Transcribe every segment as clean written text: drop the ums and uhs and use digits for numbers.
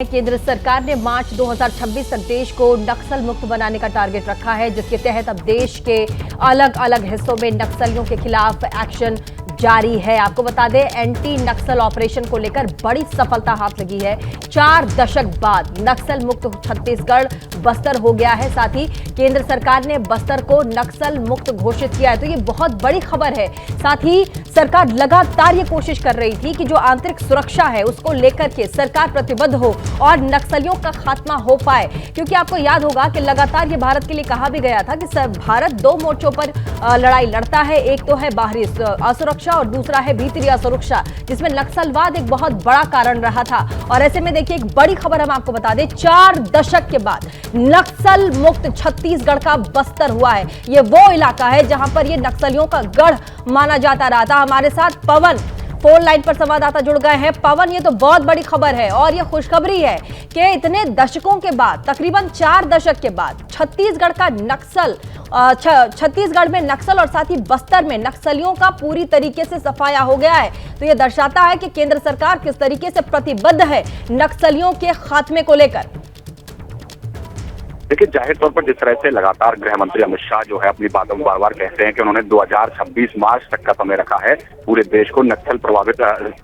केंद्र सरकार ने मार्च 2026 तक देश को नक्सल मुक्त बनाने का टारगेट रखा है, जिसके तहत अब देश के अलग अलग हिस्सों में नक्सलियों के खिलाफ एक्शन जारी है। आपको बता दें, एंटी नक्सल ऑपरेशन को लेकर बड़ी सफलता हाथ लगी है। 4 दशक बाद नक्सल मुक्त छत्तीसगढ़ बस्तर हो गया है। साथ ही केंद्र सरकार ने बस्तर को नक्सल मुक्त घोषित किया है, तो ये बहुत बड़ी खबर है। साथ ही सरकार लगातार ये कोशिश कर रही थी कि जो आंतरिक सुरक्षा है उसको लेकर के सरकार प्रतिबद्ध हो और नक्सलियों का खात्मा हो पाए, क्योंकि आपको याद होगा कि लगातार ये भारत के लिए कहा भी गया था कि भारत 2 मोर्चों पर लड़ाई लड़ता है। एक तो है बाहरी असुरक्षा और दूसरा है भीतरी असुरक्षा, जिसमें नक्सलवाद एक बहुत बड़ा कारण रहा था। और ऐसे में देखिए, एक बड़ी खबर हम आपको बता दें, 4 दशक के बाद नक्सल मुक्त छत्तीसगढ़ का बस्तर हुआ है। ये वो इलाका है जहां पर ये नक्सलियों का गढ़ माना जाता रहा था। हमारे साथ पवन फोन लाइन पर संवाददाता जुड़ गए हैं। पवन, ये तो बहुत बड़ी खबर है और ये खुशखबरी है कि इतने दशकों के बाद, तकरीबन 4 दशक के बाद, छत्तीसगढ़ में नक्सल और साथ ही बस्तर में नक्सलियों का पूरी तरीके से सफाया हो गया है। तो ये दर्शाता है कि केंद्र सरकार किस तरीके से प्रतिबद्ध है नक्सलियों के खात्मे को लेकर। देखिए, जाहिर तौर पर जिस तरह से लगातार गृह मंत्री अमित शाह जो है अपनी बातों में बार बार कहते हैं कि उन्होंने 2026 मार्च तक का समय रखा है पूरे देश को नक्सल प्रभावित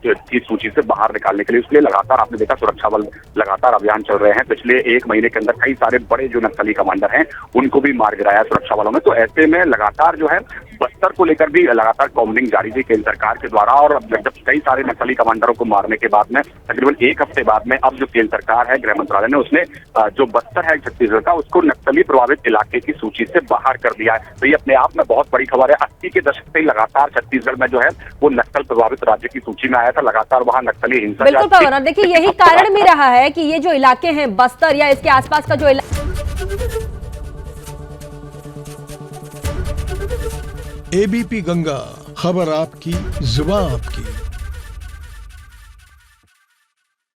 की सूची से बाहर निकालने के लिए। इसलिए लगातार आपने देखा, सुरक्षा बल लगातार अभियान चल रहे हैं। पिछले 1 महीने के अंदर कई सारे बड़े जो नक्सली कमांडर हैं उनको भी मार गिराया सुरक्षा बलों ने। तो ऐसे में लगातार जो है बस्तर को लेकर भी लगातार कॉम्बिंग जारी थी केंद्र सरकार के द्वारा। और जब कई सारे नक्सली कमांडरों को मारने के बाद में तकरीबन 1 हफ्ते बाद में अब जो केंद्र सरकार है, गृह मंत्रालय ने, उसने जो बस्तर है छत्तीसगढ़ का, उसको नक्सली प्रभावित इलाके की सूची से बाहर कर दिया है। तो ये अपने आप में बहुत बड़ी खबर है। 80 के दशक से लगातार छत्तीसगढ़ में जो है वो नक्सल प्रभावित राज्य की सूची में आया था। लगातार वहां नक्सली हिंसा। बिल्कुल पवन, देखिए यही कारण भी रहा है कि ये जो इलाके हैं बस्तर या इसके आसपास का जो एबीपी गंगा, खबर आपकी, जुबान आपकी।